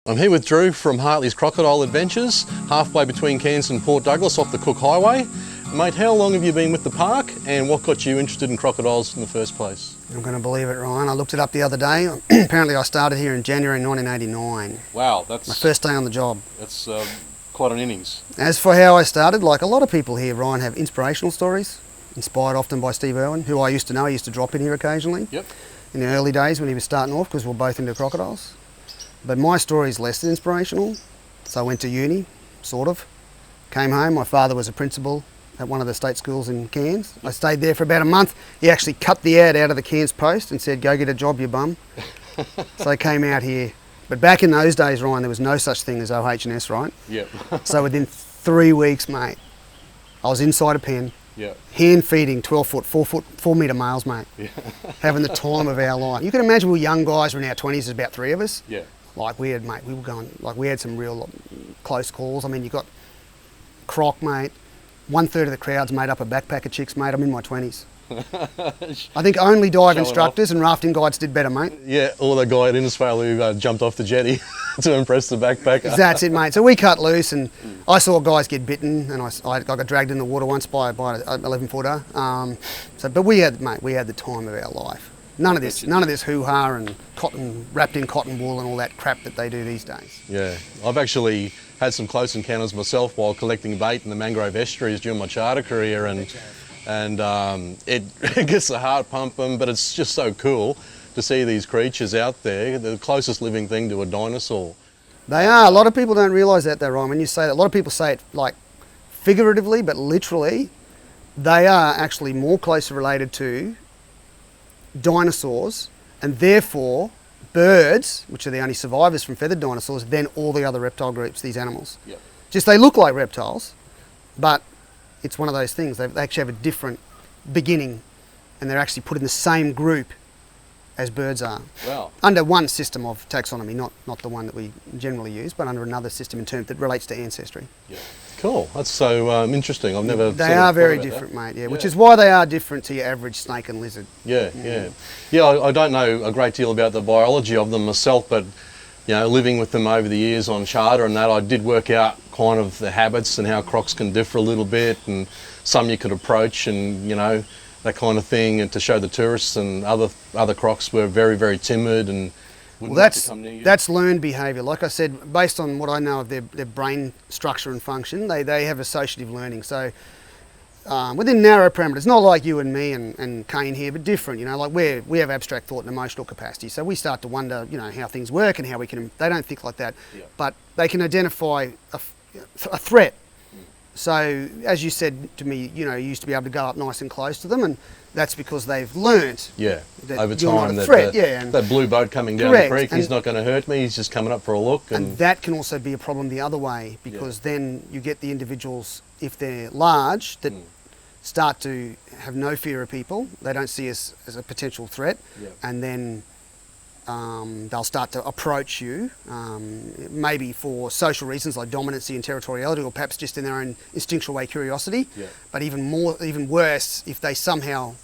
I'm here with Drew from Hartley's Crocodile Adventures, halfway between Cairns and Port Douglas off the Cook Highway. Mate, how long have you been with the park and what got you interested in crocodiles in the first place? I'm going to believe it, Ryan. I looked it up the other day. Apparently I started here in January 1989. Wow, that's... my first day on the job. That's quite an innings. As for how I started, like a lot of people here, Ryan, have inspirational stories, inspired often by 𝗘𝗩𝗘𝗏, who I used to know. He used to drop in here occasionally. Yep. In the early days when he was starting off, because we're both into crocodiles. But my story is less than inspirational. So I went to uni, sort of. Came home, my father was a principal at one of the state schools in Cairns. I stayed there for about a month. He actually cut the ad out of the Cairns Post and said, "Go get a job, you bum." So I came out here. But back in those days, Ryan, there was no such thing as OH&S, right? Yep. So within 3 weeks, mate, I was inside a pen, yep, hand feeding 12-foot, 4 metre males, mate. Yeah. Having the time of our life. You can imagine we're young guys, we're in our 20s, there's about 3 of us. Yeah. Like we had, mate, we were going, like we had some real close calls. I mean, you got Croc, mate. 1/3 of the crowd's made up of backpacker chicks, mate. I'm in my 20s. I think only dive instructors and rafting guides did better, mate. Yeah, or the guy at Innisfail who jumped off the jetty to impress the backpacker. That's it, mate. So we cut loose and I saw guys get bitten and I got dragged in the water once by an 11-footer. But we had the time of our life. None of this hoo-ha and cotton, wrapped in cotton wool and all that crap that they do these days. Yeah, I've actually had some close encounters myself while collecting bait in the mangrove estuaries during my charter career, and it gets the heart pumping, but it's just so cool to see these creatures out there, the closest living thing to a dinosaur. They are. A lot of people don't realise that though, Ryan. When you say that, a lot of people say it like figuratively, but literally, they are actually more closely related to dinosaurs and therefore birds, which are the only survivors from feathered dinosaurs, than all the other reptile groups, these animals. Yep. Just they look like reptiles, but it's one of those things. They actually have a different beginning and they're actually put in the same group as birds are. Wow. Under one system of taxonomy, not the one that we generally use, but under another system in terms that relates to ancestry. Yeah. Cool. That's so interesting. I've never. They are very different, mate. Yeah, which is why they are different to your average snake and lizard. Yeah. I don't know a great deal about the biology of them myself, but you know, living with them over the years on charter and that, I did work out kind of the habits and how crocs can differ a little bit, and some you could approach, and you know, that kind of thing, and to show the tourists, and other crocs were very, very timid and. Well, that's learned behaviour. Like I said, based on what I know of their brain structure and function, they have associative learning. So within narrow parameters, not like you and me and Kane here, but different. You know, like we have abstract thought and emotional capacity. So we start to wonder, you know, how things work and how we can. They don't think like that, but they can identify a threat. So as you said to me, you know, you used to be able to go up nice and close to them, and that's because they've learnt. Yeah, that over you're time not a threat. that blue boat coming down the creek, he's not going to hurt me, he's just coming up for a look. And that can also be a problem the other way, because then you get the individuals, if they're large, that start to have no fear of people. They don't see us as a potential threat, and then they'll start to approach you, maybe for social reasons like dominancy and territoriality, or perhaps just in their own instinctual way, curiosity. But even worse, if they somehow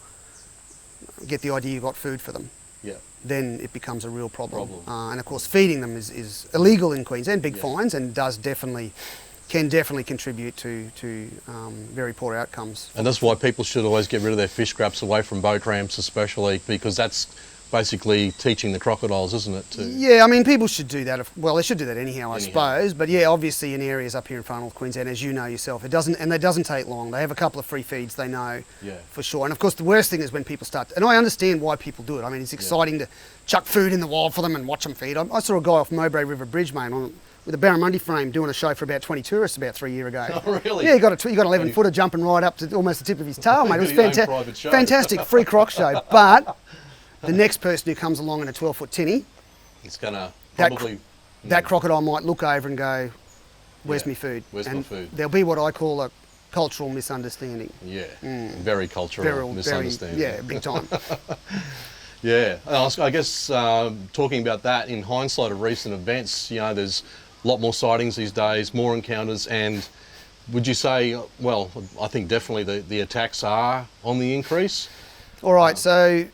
get the idea you got food for them, then it becomes a real problem. And of course, feeding them is illegal in Queensland, big fines, and can definitely contribute to very poor outcomes. And that's why people should always get rid of their fish scraps away from boat ramps, especially, because that's basically teaching the crocodiles, isn't it? Yeah, I mean, people should do that. Well, they should do that anyhow, I suppose. But yeah, obviously in areas up here in far north Queensland, as you know yourself, it doesn't take long. They have a couple of free feeds, they know for sure. And of course, the worst thing is when people start. And I understand why people do it. I mean, it's exciting to chuck food in the wild for them and watch them feed. I saw a guy off Mowbray River Bridge, mate, with a barramundi frame doing a show for about 20 tourists about 3 years ago. Oh, really? Yeah, he got an 11-footer jumping right up to almost the tip of his tail, mate. It was fantastic free croc show. But the next person who comes along in a 12-foot tinny, he's gonna probably that crocodile might look over and go, "Where's my food?" Where's my food? There'll be what I call a cultural misunderstanding. Yeah, very cultural misunderstanding. Yeah, big time. Yeah, I guess talking about that in hindsight of recent events, you know, there's a lot more sightings these days, more encounters, and would you say, well, I think definitely the attacks are on the increase? All right, so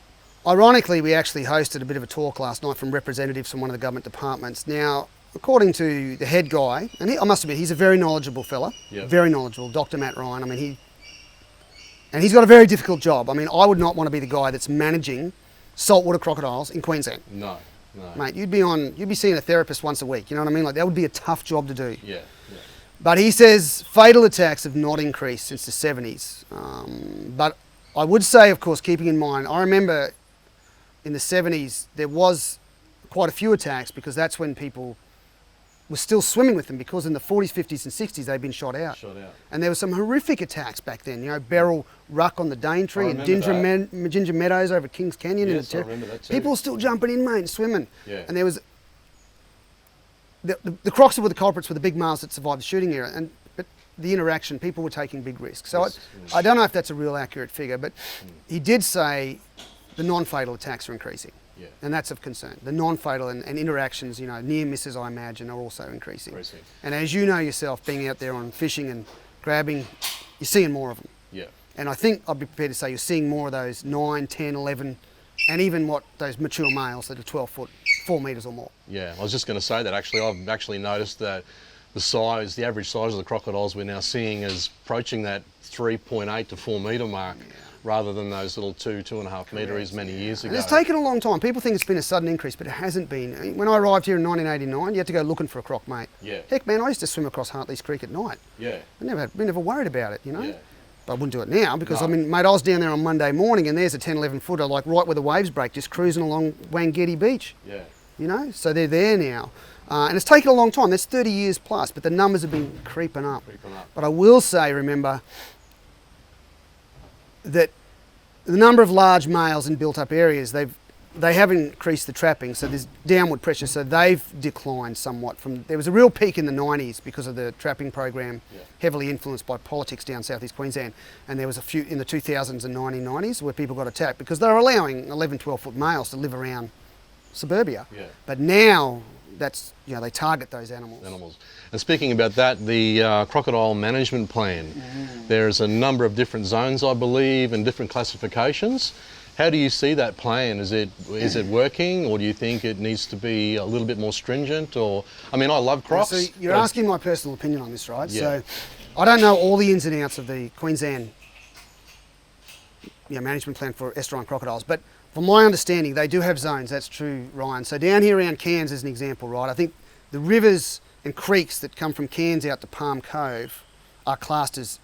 ironically, we actually hosted a bit of a talk last night from representatives from one of the government departments. Now, according to the head guy, and I must admit, he's a very knowledgeable fella, Yep. very knowledgeable, Dr. Matt Ryan. I mean, he's got a very difficult job. I mean, I would not want to be the guy that's managing saltwater crocodiles in Queensland. No. Mate, you'd be seeing a therapist once a week, you know what I mean? Like, that would be a tough job to do. Yeah. But he says fatal attacks have not increased since the 70s. But I would say, of course, keeping in mind, I remember in the 70s, there was quite a few attacks because that's when people were still swimming with them, because in the 40s, 50s and 60s, they'd been shot out. And there were some horrific attacks back then, you know, beryl ruck on the Daintree and Ginger Meadows over Kings Canyon. Yes, I remember that too. People were still jumping in, mate, and swimming. Yeah. And there was, the crocs were the culprits, were the big males that survived the shooting era, but the interaction, people were taking big risks. So Yes. I don't know if that's a real accurate figure, but he did say the non-fatal attacks are increasing. Yeah. And that's of concern. The non-fatal and interactions, you know, near misses, I imagine, are also increasing. And as you know yourself, being out there on fishing and grabbing, you're seeing more of them. Yeah. And I think I'd be prepared to say you're seeing more of those 9, 10, 11, and even those mature males that are 12 foot, 4 metres or more. Yeah, I was just going to say that actually. I've actually noticed that the average size of the crocodiles we're now seeing is approaching that 3.8 to 4 metre mark. Yeah. Rather than those little 2.5 metres many years ago. And it's taken a long time. People think it's been a sudden increase, but it hasn't been. When I arrived here in 1989, you had to go looking for a croc, mate. Yeah. Heck, man, I used to swim across Hartley's Creek at night. Yeah. We never worried about it, you know. Yeah. But I wouldn't do it now because, I mean, mate, I was down there on Monday morning and there's a 10, 11 footer, like right where the waves break, just cruising along Wadgety Beach. Yeah. You know, so they're there now. And it's taken a long time. That's 30 years plus, but the numbers have been creeping up. But I will say, remember, that the number of large males in built-up areas, they have increased the trapping, so there's downward pressure, so they've declined somewhat. There was a real peak in the 90s because of the trapping program, heavily influenced by politics down southeast Queensland, and there was a few in the 2000s and 1990s where people got attacked because they were allowing 11, 12 foot males to live around suburbia. Yeah. But now, that's, you know, they target those animals. And speaking about that, the Crocodile Management Plan, there's a number of different zones, I believe, and different classifications. How do you see that plan? Is it working, or do you think it needs to be a little bit more stringent? Or, I mean, I love crocs. So you're asking my personal opinion on this, right? Yeah. So I don't know all the ins and outs of the Queensland management plan for estuarine crocodiles, but from my understanding, they do have zones. That's true, Ryan. So down here around Cairns is an example, right? I think the rivers and creeks that come from Cairns out to Palm Cove are classed as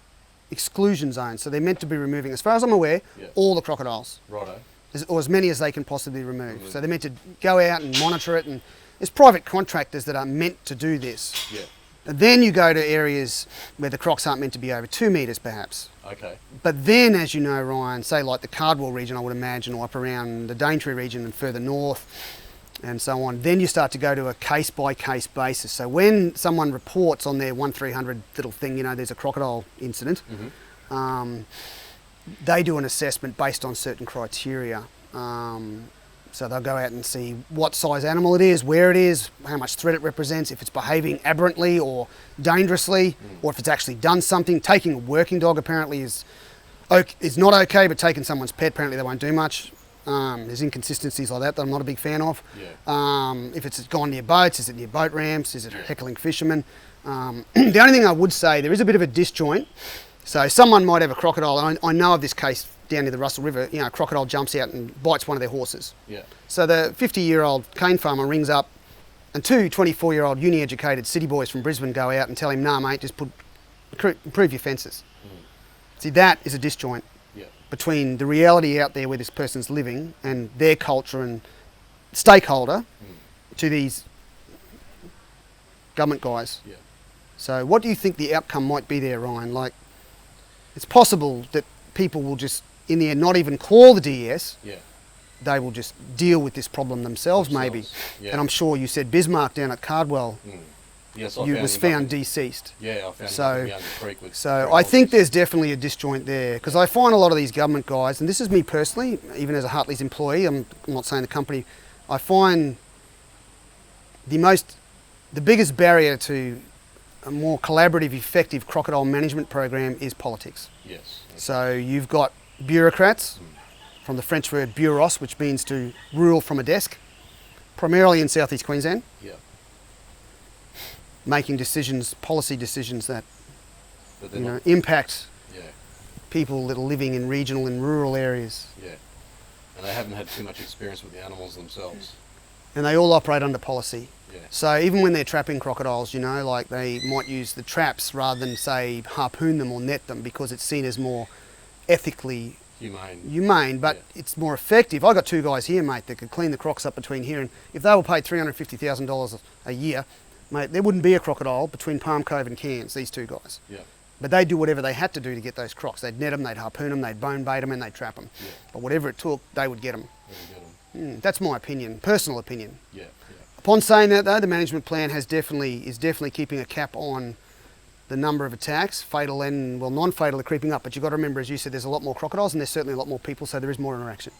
exclusion zones. So they're meant to be removing, as far as I'm aware, all the crocodiles. Righto. Or as many as they can possibly remove. So they're meant to go out and monitor it, and there's private contractors that are meant to do this. Yeah. And then you go to areas where the crocs aren't meant to be over 2 metres perhaps. Okay. But then, as you know, Ryan, say like the 𝗘𝗏𝗦 region, I would imagine, or up around the Daintree region and further north and so on, then you start to go to a case-by-case basis. So when someone reports on their 1-300 little thing, you know, there's a crocodile incident, they do an assessment based on certain criteria. So they'll go out and see what size animal it is, where it is, how much threat it represents, if it's behaving aberrantly or dangerously, or if it's actually done something. Taking a working dog apparently is not okay, but taking someone's pet, apparently they won't do much. There's inconsistencies like that I'm not a big fan of. Yeah. If it's gone near boats, is it near boat ramps, is it heckling fishermen? The only thing I would say, there is a bit of a disjoint. So someone might have a crocodile, and I know of this case down near the Russell River, you know, a crocodile jumps out and bites one of their horses. Yeah. So the 50-year-old cane farmer rings up, and 2 24-year-old uni-educated city boys from Brisbane go out and tell him, "Nah, mate, just improve your fences." See, that is a disjoint between the reality out there where this person's living and their culture and stakeholder to these government guys. Yeah. So what do you think the outcome might be there, Ryan? Like, it's possible that people will just, in the end, not even call the DES. Yeah. They will just deal with this problem themselves. Maybe. Yeah. And I'm sure you said Bismarck down at Cardwell was found deceased. Yeah, I found him the creek with I think there's definitely a disjoint there, because I find a lot of these government guys, and this is me personally, even as a Hartley's employee, I'm not saying the company, I find the biggest barrier to a more collaborative, effective crocodile management program is politics. Yes. Okay. So you've got bureaucrats, from the French word bureau, which means to rule from a desk, primarily in southeast Queensland. Yeah. making decisions, policy decisions that But not, impact yeah, people that are living in regional and rural areas. yeah. And they haven't had too much experience with the animals themselves. And they all operate under policy. Yeah. So even when they're trapping crocodiles, like they might use the traps rather than say harpoon them or net them, because it's seen as more ethically humane, but it's more effective. I got two guys here, mate, that could clean the crocs up between here, and if they were paid $350,000 a year, mate, there wouldn't be a crocodile between Palm Cove and Cairns, these two guys. Yeah. But they'd do whatever they had to do to get those crocs. They'd net them, they'd harpoon them, they'd bone bait them, and they'd trap them. Yeah. But whatever it took, they would get them. That's my opinion, personal opinion. Yeah. Upon saying that, though, the management plan is definitely keeping a cap on the number of attacks. Fatal and non-fatal are creeping up, but you've got to remember, as you said, there's a lot more crocodiles and there's certainly a lot more people, so there is more interaction.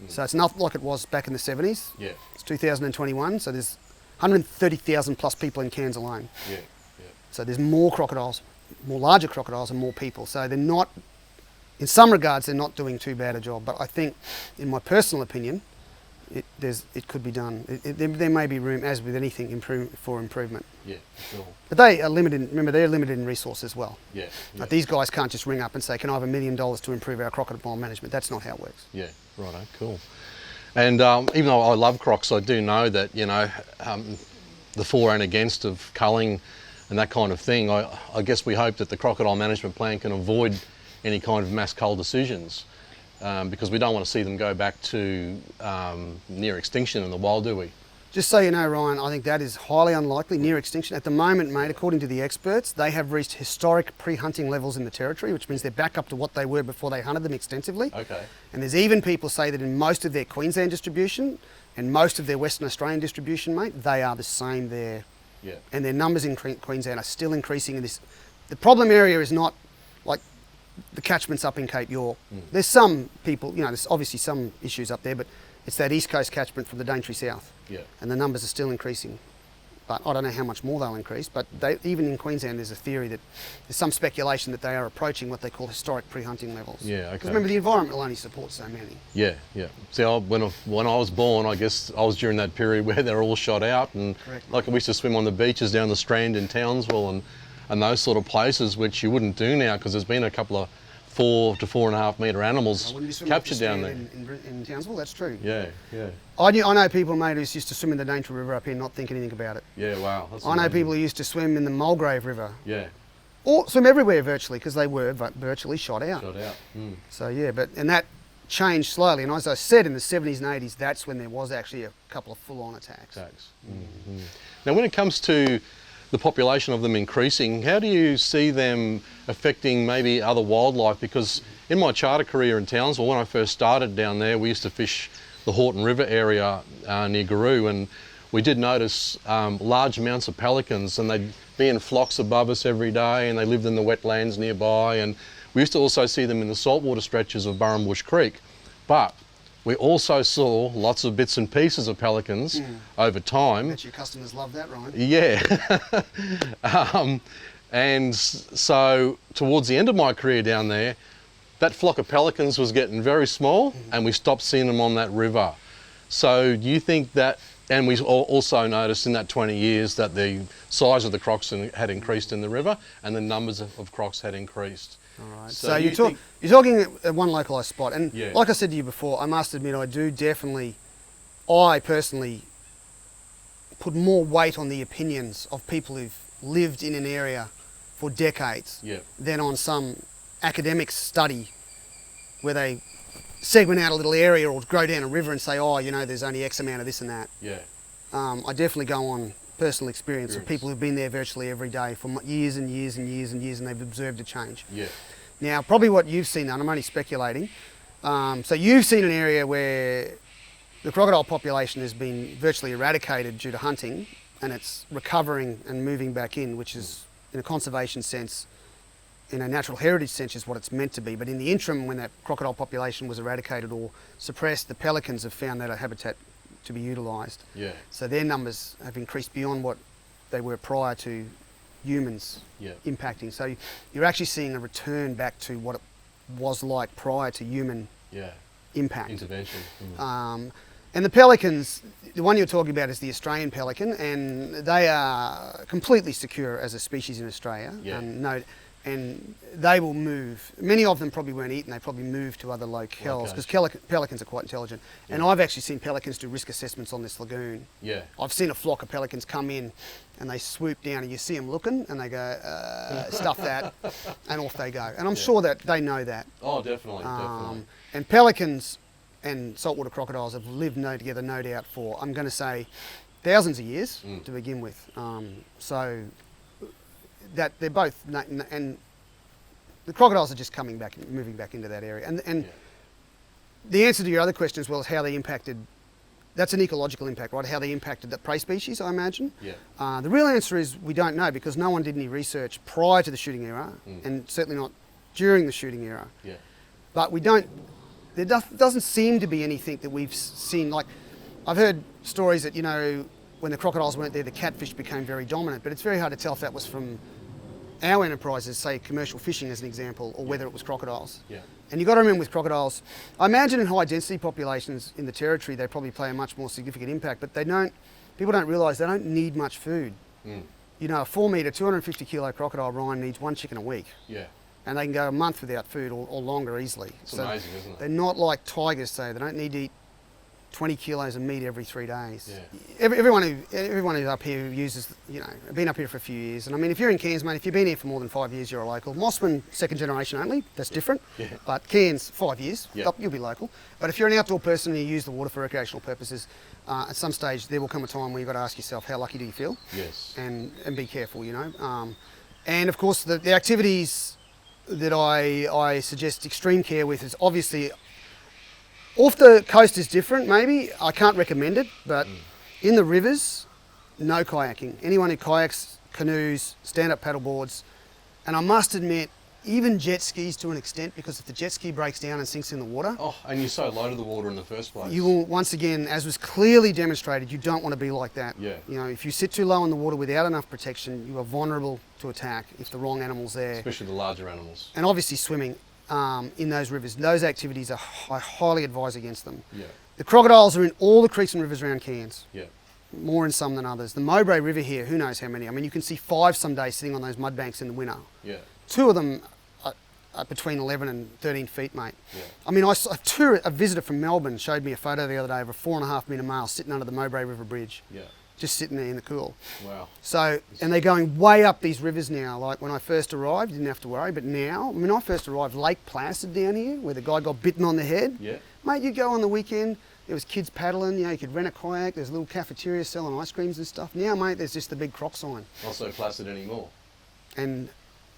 So it's not like it was back in the 70s. Yeah. It's 2021, so there's 130,000 plus people in Cairns alone. Yeah. So there's more crocodiles, more larger crocodiles and more people. So they're not, in some regards, they're not doing too bad a job. But I think, in my personal opinion, it could be done. There may be room, as with anything, for improvement. Yeah, sure. But they are limited. Remember, they're limited in resource as well. Yeah. Like these guys can't just ring up and say, "Can I have $1 million to improve our crocodile management?" That's not how it works. Yeah. Righto. Cool. And even though I love crocs, I do know that the for and against of culling and that kind of thing. I guess we hope that the crocodile management plan can avoid any kind of mass cull decisions. Because we don't want to see them go back to near extinction in the wild, do we? Just so you know, Ryan, I think that is highly unlikely, near extinction. At the moment, mate, according to the experts, they have reached historic pre-hunting levels in the territory, which means they're back up to what they were before they hunted them extensively. Okay. And there's even people say that in most of their Queensland distribution and most of their Western Australian distribution, mate, they are the same there. Yeah. And their numbers in Queensland are still increasing in this. The problem area is not like the catchments up in Cape York. There's some people, there's obviously some issues up there, but it's that east coast catchment from the Daintree south. Yeah. And the numbers are still increasing. But I don't know how much more they'll increase, but even in Queensland there's a theory that there's some speculation that they are approaching what they call historic pre-hunting levels. Yeah, okay. Because remember, the environment will only support so many. Yeah. See, when I was born, I guess I was during that period where they're all shot out, and Correct. like we used to swim on the beaches down the Strand in Townsville and those sort of places, which you wouldn't do now because there's been a couple of 4 to 4.5 metre animals captured down there. In Townsville, that's true. Yeah. I know people, mate, who used to swim in the Daintree River up here and not think anything about it. Yeah, wow. That's I know amazing. people who used to swim in the Mulgrave River. Yeah. Or swim everywhere virtually, because they were virtually shot out. So yeah, and that changed slowly. And as I said, in the 70s and 80s, that's when there was actually a couple of full-on attacks. Now, when it comes to the population of them increasing, how do you see them affecting maybe other wildlife? Because in my charter career in Townsville, when I first started down there, we used to fish the Horton River area near 𝗘𝗓𝗏, and we did notice large amounts of pelicans, and they'd be in flocks above us every day, and they lived in the wetlands nearby, and we used to also see them in the saltwater stretches of Burrumbush Creek. But we also saw lots of bits and pieces of pelicans over time. I bet your customers love that, Ryan. Yeah. And so towards the end of my career down there, that flock of pelicans was getting very small, and we stopped seeing them on that river. So do you think that, and we also noticed in that 20 years that the size of the crocs had increased in the river and the numbers of crocs had increased. All right. So you're talking at one localised spot, and like I said to you before, I must admit I personally put more weight on the opinions of people who've lived in an area for decades than on some academic study where they segment out a little area or go down a river and say, there's only X amount of this and that. I definitely go on personal experience of people who've been there virtually every day for years and years and years and years, and they've observed a change. Now, probably what you've seen, and I'm only speculating, so you've seen an area where the crocodile population has been virtually eradicated due to hunting, and it's recovering and moving back in, which is, in a conservation sense, in a natural heritage sense, is what it's meant to be. But in the interim, when that crocodile population was eradicated or suppressed, the pelicans have found that habitat to be utilised. So their numbers have increased beyond what they were prior to humans impacting. So you're actually seeing a return back to what it was like prior to human impact. Intervention. And the pelicans, the one you're talking about is the Australian pelican, and they are completely secure as a species in Australia. Yeah. And they will move. Many of them probably weren't eaten, they probably moved to other locales, because pelicans are quite intelligent. Yeah. And I've actually seen pelicans do risk assessments on this lagoon. Yeah. I've seen a flock of pelicans come in and they swoop down and you see them looking and they go, stuff that, and off they go. And I'm sure that they know that. Oh, definitely, definitely. And pelicans and saltwater crocodiles have lived together, no doubt, for, I'm going to say, thousands of years to begin with. So that they're both, and the crocodiles are just coming back, moving back into that area. And the answer to your other question as well is how they impacted. That's an ecological impact, right? How they impacted the prey species, I imagine. Yeah. The real answer is we don't know, because no one did any research prior to the shooting era, and certainly not during the shooting era. Yeah. But we don't. There doesn't seem to be anything that we've seen. Like, I've heard stories that, you know, when the crocodiles weren't there, the catfish became very dominant. But it's very hard to tell if that was from our enterprises, say commercial fishing as an example, or whether it was crocodiles. Yeah. And you've got to remember with crocodiles, I imagine in high density populations in the territory, they probably play a much more significant impact, but people don't realise they don't need much food. You know, a 4 metre, 250 kilo crocodile Ryan needs one chicken a week. Yeah. And they can go a month without food or longer easily. It's amazing, isn't it? They're not like tigers, say. They don't need to eat 20 kilos of meat every 3 days. Yeah. Everyone who's up here who uses, you know, been up here for a few years. And I mean, if you're in Cairns, mate, if you've been here for more than 5 years, you're a local. Mossman, second generation only, that's different. Yeah. But Cairns, 5 years, you'll be local. But if you're an outdoor person and you use the water for recreational purposes, at some stage there will come a time where you've got to ask yourself, how lucky do you feel? Yes. And be careful, you know. And of course, the activities that I suggest extreme care with is obviously, off the coast is different maybe, I can't recommend it, but in the rivers, no kayaking. Anyone who kayaks, canoes, stand-up paddle boards, and I must admit, even jet skis to an extent, because if the jet ski breaks down and sinks in the water... Oh, and you're so low to the water in the first place. You will, once again, as was clearly demonstrated, you don't want to be like that. Yeah. You know, if you sit too low in the water without enough protection, you are vulnerable to attack if the wrong animal's there. Especially the larger animals. And obviously swimming in those rivers. Those activities, I highly advise against them. Yeah. The crocodiles are in all the creeks and rivers around Cairns. Yeah. More in some than others. The Mowbray River here, who knows how many. I mean, you can see 5 some days sitting on those mud banks in the winter. Yeah. 2 of them are between 11 and 13 feet, mate. Yeah. I mean, a visitor from Melbourne showed me a photo the other day of a 4.5 metre male sitting under the Mowbray River Bridge. Yeah. Just sitting there in the cool. Wow. So, and they're going way up these rivers now. Like when I first arrived, you didn't have to worry, but now, when I first arrived, Lake Placid down here, where the guy got bitten on the head. Yeah. Mate, you'd go on the weekend, there was kids paddling, you know, you could rent a kayak, there's a little cafeteria selling ice creams and stuff. Now, mate, there's just the big Croc sign. Not so placid anymore. And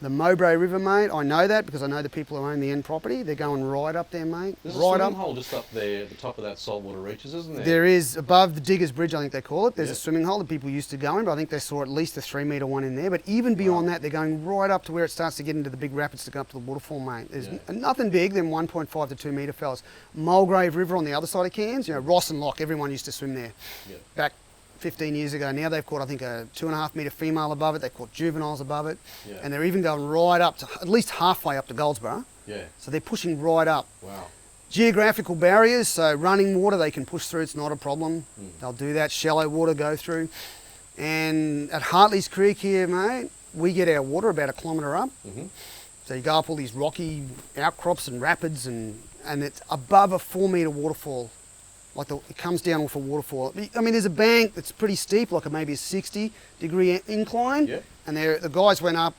the Mowbray River, mate, I know that because I know the people who own the end property. They're going right up there, mate. There's a swimming hole just up there at the top of that saltwater reaches, isn't there? There is, above the Diggers Bridge, I think they call it. There's a swimming hole that people used to go in, but I think they saw at least a 3 metre one in there. But even beyond that, they're going right up to where it starts to get into the big rapids to go up to the waterfall, mate. There's nothing big than 1.5 to 2 metre fellas. Mulgrave River on the other side of Cairns, you know, Ross and Lock, everyone used to swim there. Yeah. Back 15 years ago. Now they've caught, I think, a 2.5 metre female above it. They've caught juveniles above it. Yeah. And they're even going right up to, at least halfway up to 𝗏𝗪𝗏. Yeah. So they're pushing right up. Wow. Geographical barriers, so running water they can push through, it's not a problem. They'll do that. Shallow water go through. And at Hartley's Creek here, mate, we get our water about 1 kilometre up. So you go up all these rocky outcrops and rapids and it's above a 4 metre waterfall. Like it comes down off a waterfall. I mean, there's a bank that's pretty steep, like maybe a 60-degree incline. Yeah. And the guys went up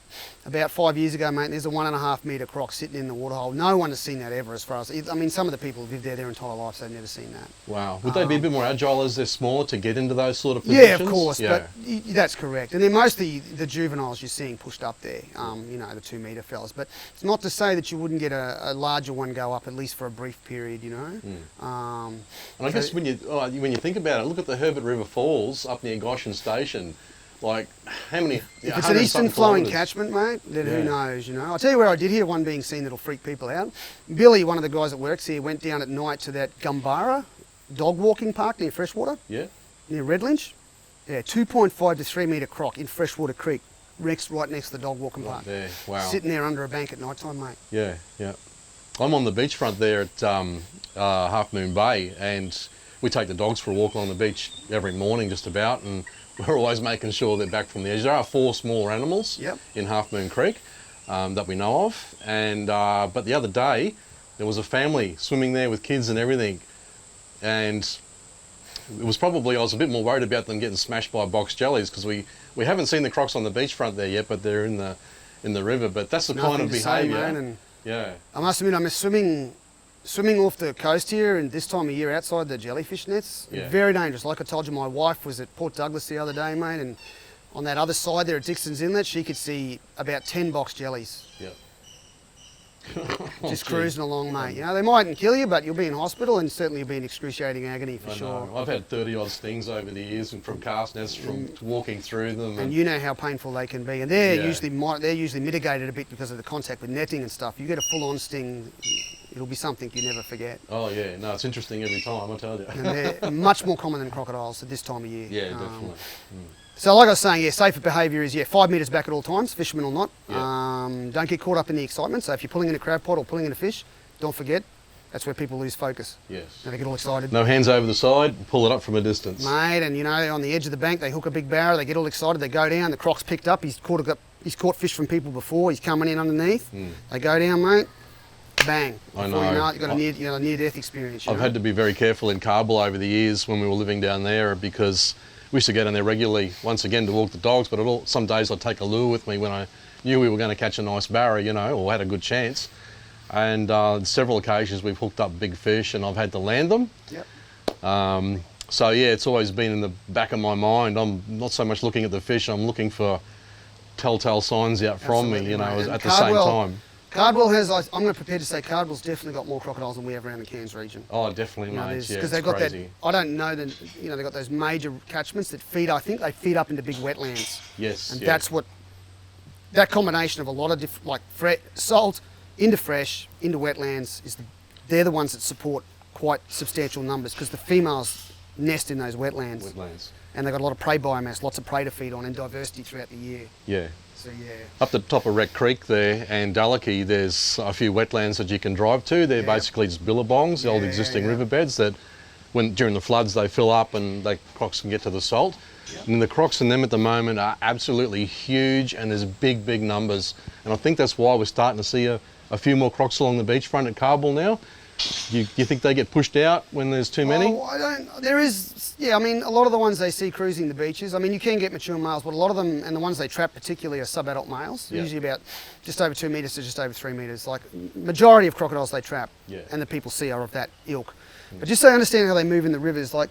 about 5 years ago, mate, and there's a 1.5 metre croc sitting in the waterhole. No one has seen that ever as far as... I mean, some of the people have lived there their entire lives, they've never seen that. Wow. Would they be a bit more agile as they're smaller to get into those sort of positions? Yeah, of course, but that's correct. And they're mostly the juveniles you're seeing pushed up there, you know, the 2 metre fellas. But it's not to say that you wouldn't get a larger one go up, at least for a brief period, you know. And I guess when you think about it, look at the Herbert River Falls up near Goshen Station. Like, how many... If it's an eastern flowing catchment, mate, then who knows, you know. I'll tell you where I did hear one being seen that'll freak people out. Billy, one of the guys that works here, went down at night to that 𝗙𝗦𝗦𝗛𝗏 dog walking park near freshwater. Yeah. Near Redlinch. Yeah, 2.5 to 3 metre croc in Freshwater Creek, right next to the dog walking park. There, wow. Sitting there under a bank at night time, mate. Yeah, yeah. I'm on the beachfront there at Half Moon Bay, and we take the dogs for a walk along the beach every morning just about, and we're always making sure they're back from the edge. There are 4 smaller animals in Half Moon Creek that we know of, and but the other day there was a family swimming there with kids and everything, and it was probably, I was a bit more worried about them getting smashed by box jellies, because we haven't seen the crocs on the beachfront there yet, but they're in the river. But that's the kind of behaviour. Yeah. I must admit, I'm swimming off the coast here, and this time of year outside the jellyfish nets. Very dangerous. Like I told you, my wife was at Port Douglas the other day, mate, and on that other side there at Dixon's Inlet, she could see about 10 box jellies. Yeah. Just cruising along, mate. You know, they mightn't kill you, but you'll be in hospital, and certainly you'll be in excruciating agony for sure. I've had 30 odd stings over the years, and from cast nets, from walking through them. And you know how painful they can be, and they're usually mitigated a bit because of the contact with netting and stuff. You get a full-on sting, it'll be something you never forget. Oh yeah, no, it's interesting every time, I tell you. And they're much more common than crocodiles at this time of year. Yeah, definitely. So like I was saying, safer behaviour is 5 metres back at all times, fisherman or not. Yeah. Don't get caught up in the excitement. So if you're pulling in a crab pot or pulling in a fish, don't forget, that's where people lose focus. Yes. And they get all excited. No hands over the side, pull it up from a distance. Mate, and you know, on the edge of the bank, they hook a big barrow, they get all excited, they go down, the croc's picked up, he's caught fish from people before, he's coming in underneath. They go down, mate, bang. I Before know. you know it, you've got a near-death experience. I've had to be very careful in 𝗘𝗫𝗦𝗦 over the years when we were living down there, because we used to go down there regularly, once again, to walk the dogs, but some days I'd take a lure with me when I knew we were going to catch a nice barra, you know, or had a good chance. And on several occasions we've hooked up big fish and I've had to land them. Yep. So yeah, it's always been in the back of my mind. I'm not so much looking at the fish, I'm looking for telltale signs out from me, you know, at the same time. 𝗘𝗫𝗧 has, I'm going to prepare to say 𝗘𝗫𝗧's definitely got more crocodiles than we have around the Cairns region. Oh, definitely, mate. Yeah, because they've got that. I don't know that, you know, they've got those major catchments that feed. I think they feed up into big wetlands. Yes. And that's what that combination of a lot of different, like salt into fresh into wetlands they're the ones that support quite substantial numbers, because the females nest in those wetlands. And they've got a lot of prey biomass, lots of prey to feed on, and diversity throughout the year. Yeah. So yeah. Up the top of Wreck Creek there and 𝗘𝗦𝗘𝗥, there's a few wetlands that you can drive to. They're basically just billabongs, the old existing riverbeds that, during the floods, they fill up and the crocs can get to the salt. And the crocs in them at the moment are absolutely huge, and there's big, big numbers. And I think that's why we're starting to see a few more crocs along the beachfront at 𝗘𝗫𝗦𝗦 now. You think they get pushed out when there's too many? Oh, I don't. There is, I mean, a lot of the ones they see cruising the beaches, I mean, you can get mature males, but a lot of them, and the ones they trap particularly, are sub-adult males, usually about just over 2 metres to just over 3 metres. Like, majority of crocodiles they trap, and the people see are of that ilk. But just so you understand how they move in the rivers, like,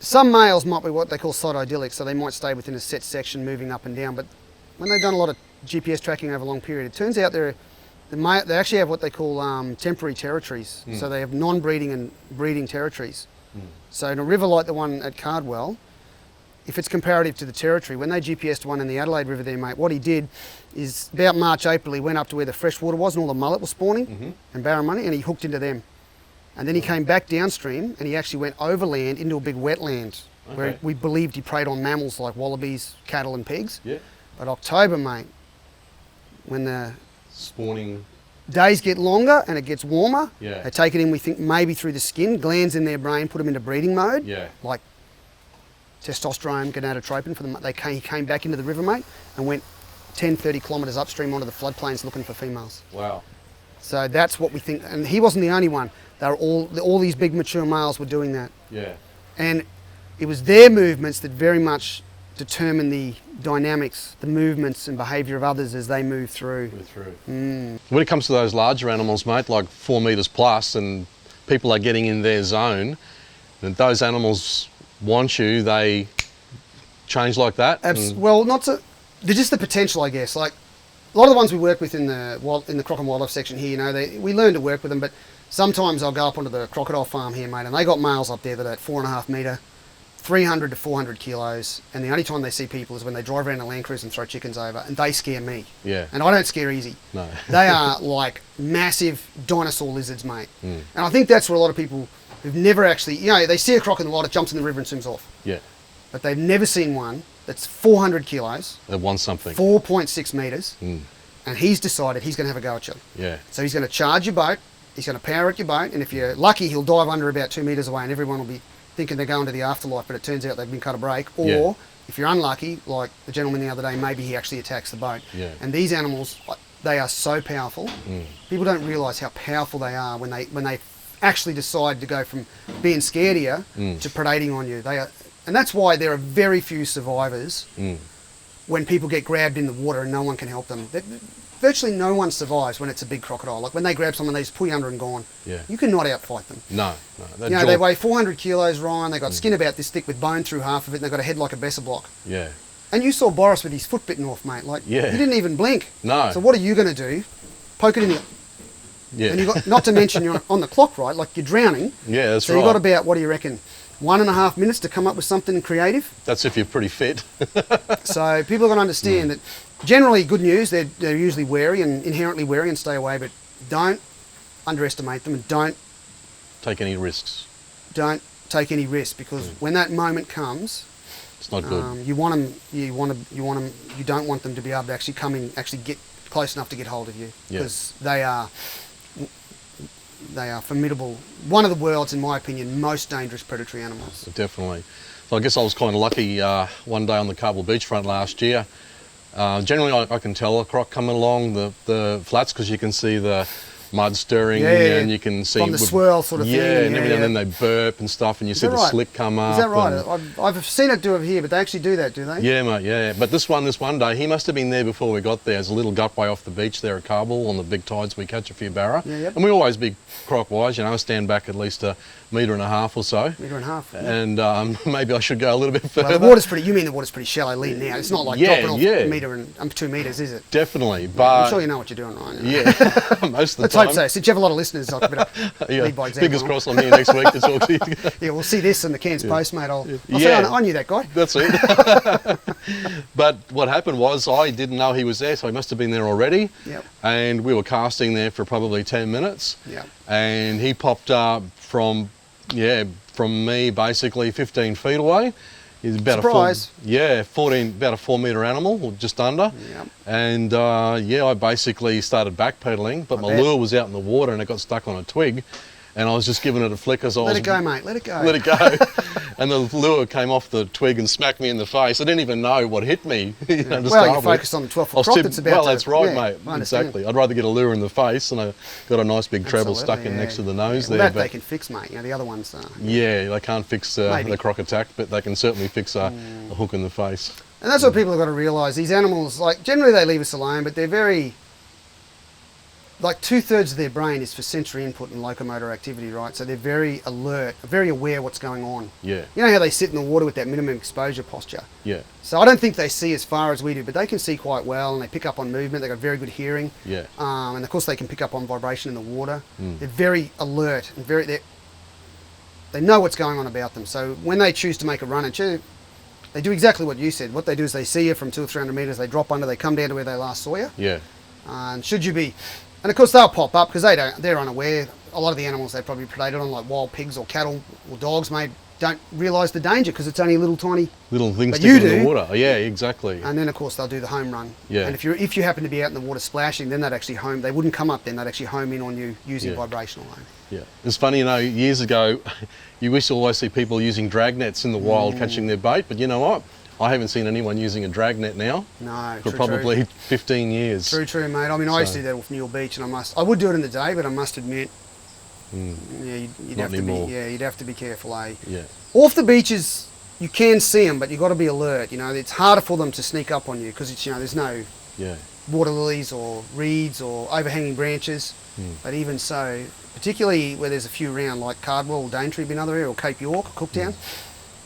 some males might be what they call 𝗘𝗫𝗖𝗟𝗪𝗔, so they might stay within a set section moving up and down, but when they've done a lot of GPS tracking over a long period, it turns out they actually have what they call temporary territories. So they have non-breeding and breeding territories. So in a river like the one at 𝗘𝗫𝗧, if it's comparative to the territory, when they GPSed one in the Adelaide River there, mate, what he did is about March, April, he went up to where the freshwater was and all the mullet was spawning and barramundi, and he hooked into them. And then he came back downstream and he actually went overland into a big wetland where we believed he preyed on mammals like wallabies, cattle and pigs. But October, mate, when the spawning days get longer and it gets warmer, they take it in, we think, maybe through the skin, glands in their brain put them into breeding mode, like testosterone, gonadotropin for them. He came back into the river, mate, and went 10, 30 kilometres upstream onto the floodplains looking for females. Wow. So that's what we think, and he wasn't the only one. They were all these big mature males were doing that. Yeah. And it was their movements that very much determine the dynamics, the movements and behaviour of others as they move through. When it comes to those larger animals, mate, like 4 metres plus, and people are getting in their zone, and those animals want you, they change like that? Well, they're just the potential, I guess. Like, a lot of the ones we work with in the Croc and Wildlife section here, you know, we learn to work with them, but sometimes I'll go up onto the crocodile farm here, mate, and they got males up there that are at 4.5 metre, 300 to 400 kilos, and the only time they see people is when they drive around a Land Cruiser and throw chickens over, and they scare me. Yeah. And I don't scare easy. No. They are like massive dinosaur lizards, mate. And I think that's where a lot of people who've never actually, you know, they see a croc in the water, jumps in the river and swims off. Yeah. But they've never seen one that's 400 kilos. They want something. 4.6 metres. And he's decided he's going to have a go at you. Yeah. So he's going to charge your boat, he's going to power at your boat, and if you're lucky, he'll dive under about 2 metres away and everyone will be thinking they're going to the afterlife, but it turns out they've been cut a break. Or Yeah. if you're unlucky, like the gentleman the other day, maybe he actually attacks the boat. Yeah. And these animals, they are so powerful. People don't realise how powerful they are when they actually decide to go from being scared of you to predating on you. They are, and that's why there are very few survivors when people get grabbed in the water and no one can help them. Virtually no one survives when it's a big crocodile. Like when they grab someone, they just pull you under and gone. Yeah. You cannot outfight them. No. You know, they weigh 400 kilos, Ryan. They got skin about this thick with bone through half of it, and they've got a head like a 𝗓𝗓𝗡. Yeah. And you saw Boris with his foot bitten off, mate. Like, Yeah. he didn't even blink. No. So what are you going to do? Poke it in the... Yeah. And you got, not to mention you're on the clock, right? Like you're drowning. Yeah, that's so right. you got about, what do you reckon, 1.5 minutes to come up with something creative? That's if you're pretty fit. So people are going to understand that generally, good news, they're usually wary and inherently wary and stay away, but don't underestimate them and don't Take any risks. take any risks, because when that moment comes, It's not good. you want them. You don't want them to be able to actually come in, actually get close enough to get hold of you, because they are formidable. One of the world's, in my opinion, most dangerous predatory animals. Definitely. So I guess I was kind of lucky one day on the 𝗘𝗫𝗦𝗛𝗡 beachfront last year. Generally, I can tell a croc coming along the flats because you can see the mud stirring and you can see from the swirl sort of thing. And every now and then they burp and stuff, and you see the slick come up. Is that right? I've seen it do it here, but they actually do that, do they? Yeah, mate. Yeah, but this one day, he must have been there before we got there. There's a little gutway off the beach there at 𝗘𝗫𝗦 on the big tides. We catch a few barra, and we always be croc-wise. You know, stand back at least 1.5 metres or so. 1.5 metres. And maybe I should go a little bit further. Well, the water's pretty. You mean the water's pretty shallow lead now? It's not like dropping off a metre and 2 metres, is it? Definitely, but I'm sure you know what you're doing, right? Yeah, most of the Let's time. hope so. Since you have a lot of listeners, I could lead by example. Fingers crossed I'm here next week to talk to you. Yeah, we'll see this in the Cairns Post, mate. I'll say I knew that guy. That's it. But what happened was I didn't know he was there, so he must have been there already. Yep. And we were casting there for probably 10 minutes. Yep. And he popped up from me basically 15 feet away. He's about Surprise. about a 4 metre animal, or just under. Yep. And I basically started backpedaling, but my lure was out in the water and it got stuck on a twig. And I was just giving it a flick as I was... Let it go, mate. Let it go. Let it go. And the lure came off the twig and smacked me in the face. I didn't even know what hit me. Well, you focused on the 12-foot croc that's about Well, that's right, mate. I understand. Exactly. I'd rather get a lure in the face, and I got a nice big treble stuck in next to the nose there. That they can fix, mate. You know, the other ones... Yeah, they can't fix the croc attack, but they can certainly fix a hook in the face. And that's what people have got to realise. These animals, like, generally they leave us alone, but they're very... Like 2/3 of their brain is for sensory input and locomotor activity, right? So they're very alert, very aware what's going on. Yeah. You know how they sit in the water with that minimum exposure posture? Yeah. So I don't think they see as far as we do, but they can see quite well, and they pick up on movement. They've got very good hearing. Yeah. And of course they can pick up on vibration in the water. They're very alert and they know what's going on about them. So when they choose to make a run at you, they do exactly what you said. What they do is they see you from 200 or 300 metres, they drop under, they come down to where they last saw you. Yeah. And should you be... And of course they'll pop up because they're unaware. A lot of the animals they probably predated on, like wild pigs or cattle or dogs, mate, don't realise the danger because it's only a little tiny... Little things But you sticking in do. the water. Yeah, exactly. And then of course they'll do the home run. Yeah. And if you happen to be out in the water splashing, then they'd actually home... They wouldn't come up then, they'd actually home in on you using vibration alone. Yeah. It's funny, you know, years ago, you used to always see people using drag nets in the wild catching their bait, but you know what? I haven't seen anyone using a drag net now. No, for probably 15 years. True, mate. I mean, I used to do that off Newell Beach, and I would do it in the day, but I must admit, you'd have to be careful, eh? Yeah. Off the beaches, you can see them, but you've got to be alert. You know, it's harder for them to sneak up on you because it's, you know, there's no water lilies or reeds or overhanging branches. But even so, particularly where there's a few around, like Cardwell or Daintree, been another area, or Cape York, Cooktown,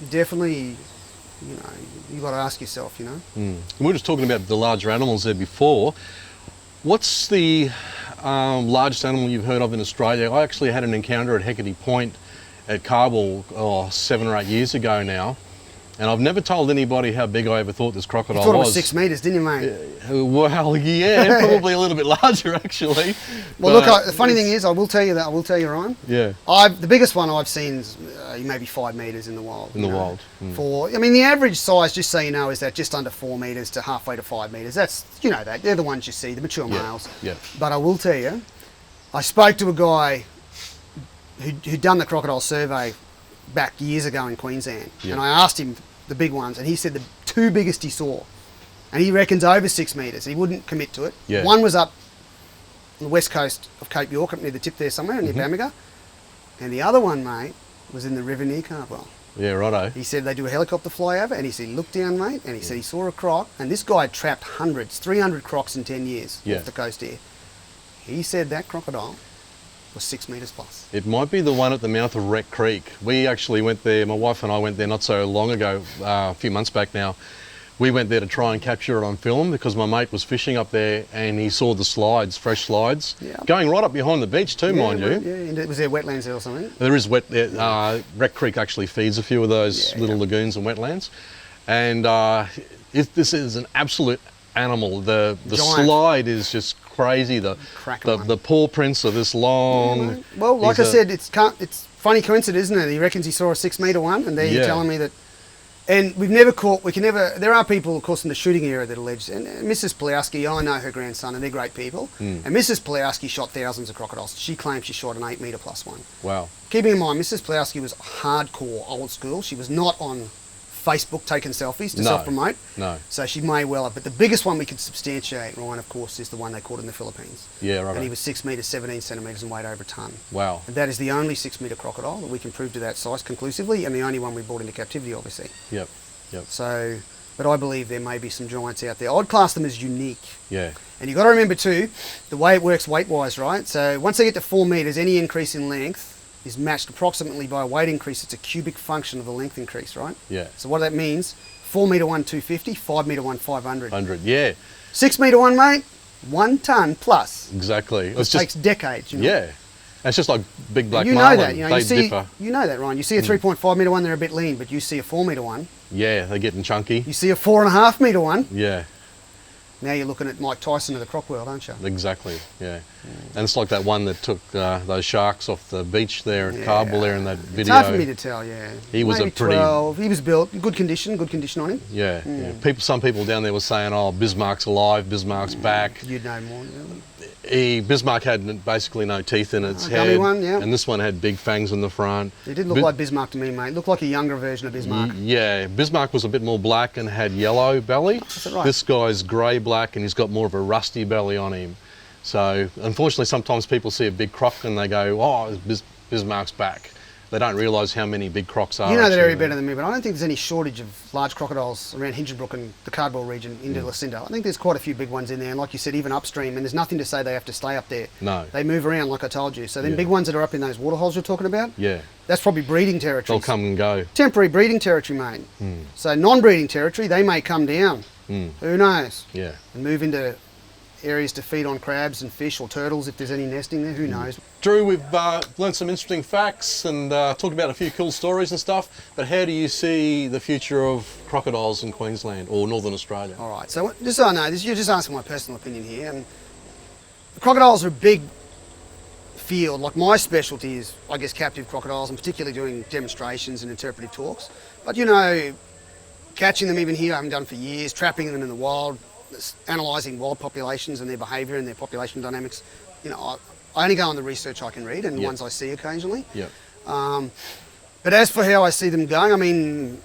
definitely. You know, you've got to ask yourself, you know. We were just talking about the larger animals there before. What's the largest animal you've heard of in Australia? I actually had an encounter at Hecate Point at 𝗘𝗫𝗦𝗛𝗡 7 or 8 years ago now. And I've never told anybody how big I ever thought this crocodile was. You thought it was 6 metres, didn't you, mate? Well, yeah, probably a little bit larger, actually. Well, look, the funny thing is, I will tell you, Ryan. Yeah. The biggest one I've seen is maybe 5 metres in the wild. In the wild. I mean, the average size, just so you know, is that just under 4 metres to halfway to 5 metres. That's, you know, they're the ones you see, the mature males. Yeah. But I will tell you, I spoke to a guy who'd done the crocodile survey back years ago in Queensland, Yeah. and I asked him the big ones, and he said the 2 biggest he saw, and he reckons over 6 metres. He wouldn't commit to it. Yeah. One was up on the west coast of Cape York, up near the tip there somewhere, near Bamaga, and the other one, mate, was in the river near 𝗘𝗫𝗧𝗏. Yeah, righto. He said they do a helicopter flyover, and he said he looked down, mate, and he said he saw a croc, and this guy had trapped hundreds, 300 crocs in 10 years Yeah. off the coast here. He said that crocodile was 6 metres plus. It might be the one at the mouth of Wreck Creek. We actually went there, my wife and I went there not so long ago, a few months back now. We went there to try and capture it on film because my mate was fishing up there and he saw the slides, fresh slides, Yeah. going right up behind the beach too, mind you. Yeah, was there wetlands there or something? There is Wreck Creek actually feeds a few of those little lagoons and wetlands. And this is an absolute animal. The Giant. slide is just crazy. The paw prints are this long. Well, like I said, it's funny coincidence, isn't it? He reckons he saw a 6 metre one, and there you're telling me that. And we've never caught, there are people, of course, in the shooting area that allege, and Mrs. 𝗘𝗩𝗘𝗥, I know her grandson, and they're great people, and Mrs. 𝗘𝗩𝗘𝗥 shot thousands of crocodiles. She claims she shot an 8 metre plus one. Wow. Keeping in mind, Mrs. 𝗘𝗘𝗥 was hardcore old school. She was not on Facebook taking selfies to self-promote. No. So she may well have. But the biggest one we can substantiate, Ryan, of course, is the one they caught in the Philippines. Yeah, right. And he was 6 metres, 17 centimetres and weighed over a tonne. Wow. And that is the only 6 metre crocodile that we can prove to that size conclusively, and the only one we brought into captivity, obviously. Yep. So, but I believe there may be some giants out there. I'd class them as unique. Yeah. And you've got to remember too, the way it works weight-wise, right? So once they get to 4 metres, any increase in length is matched approximately by a weight increase. It's a cubic function of the length increase, right? Yeah. So what that means, 4 metre one, 250, 5 metre one, 500. 100, yeah. 6 metre one, mate, 1 tonne plus. Exactly. It takes decades, you know? Yeah. It's just like big black you know marlin. that, you know, they you see, differ. You know that, Ryan. You see a 3.5 metre one, they're a bit lean, but you see a 4 metre one. Yeah, they're getting chunky. You see a 4.5 metre one. Yeah. Now you're looking at Mike Tyson of the croc world, aren't you? Exactly, yeah. And it's like that one that took those sharks off the beach there at 𝗘𝗫𝗦 there in that video. It's hard for me to tell, yeah. He was maybe a pretty... 12. He was built, good condition on him. Yeah, yeah. Some people down there were saying, oh, Bismarck's alive, Bismarck's back. You'd know more. Bismarck had basically no teeth in its head. Gummy one, yeah. And this one had big fangs in the front. It did look like Bismarck to me, mate. It looked like a younger version of Bismarck. Yeah, Bismarck was a bit more black and had yellow belly. Is that right? This guy's grey-black and he's got more of a rusty belly on him. So, unfortunately, sometimes people see a big croc and they go, oh, Bismarck's back. They don't realise how many big crocs are. You know that area better than me, but I don't think there's any shortage of large crocodiles around Hingenbrook and the Cardwell region into Lucinda. I think there's quite a few big ones in there, and like you said, even upstream, and there's nothing to say they have to stay up there. No. They move around, like I told you. So then big ones that are up in those waterholes you're talking about, that's probably breeding territory. They'll come and go. Temporary breeding territory, mate. So non-breeding territory, they may come down. Who knows? Yeah. And move into areas to feed on crabs and fish or turtles if there's any nesting there, who knows. Drew, we've learned some interesting facts and talked about a few cool stories and stuff, but how do you see the future of crocodiles in Queensland or Northern Australia? All right, so just so I know, you're just asking my personal opinion here. And the crocodiles are a big field. Like my specialty is, I guess, captive crocodiles, and particularly doing demonstrations and interpretive talks. But you know, catching them even here, I haven't done for years, trapping them in the wild, analysing wild populations and their behaviour and their population dynamics. You know, I only go on the research I can read and the ones I see occasionally. Yep. But as for how I see them going, I mean,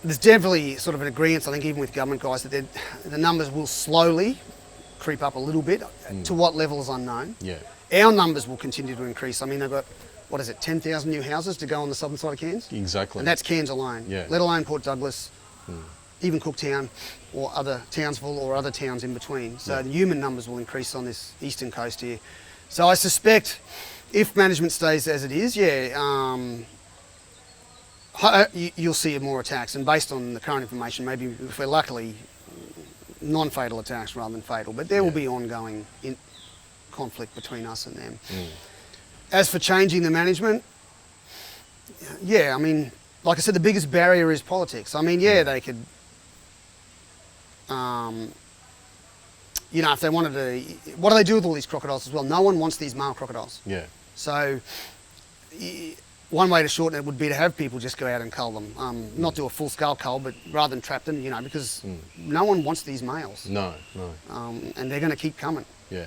there's definitely sort of an agreement, I think, even with government guys, that the numbers will slowly creep up a little bit. To what level is unknown. Yeah. Our numbers will continue to increase. I mean, they've got, 10,000 new houses to go on the southern side of Cairns? Exactly. And that's Cairns alone, let alone Port Douglas, even Cooktown, or other Townsville or other towns in between. So the human numbers will increase on this eastern coast here. So I suspect if management stays as it is, you'll see more attacks. And based on the current information, maybe if we're luckily non-fatal attacks rather than fatal, but there will be ongoing conflict between us and them. As for changing the management, I mean, like I said, the biggest barrier is politics. I mean, they could, you know, if they wanted to, what do they do with all these crocodiles as well? No one wants these male crocodiles. Yeah. So one way to shorten it would be to have people just go out and cull them. Not do a full-scale cull, but rather than trap them, you know, because no one wants these males. No. And they're going to keep coming. Yeah.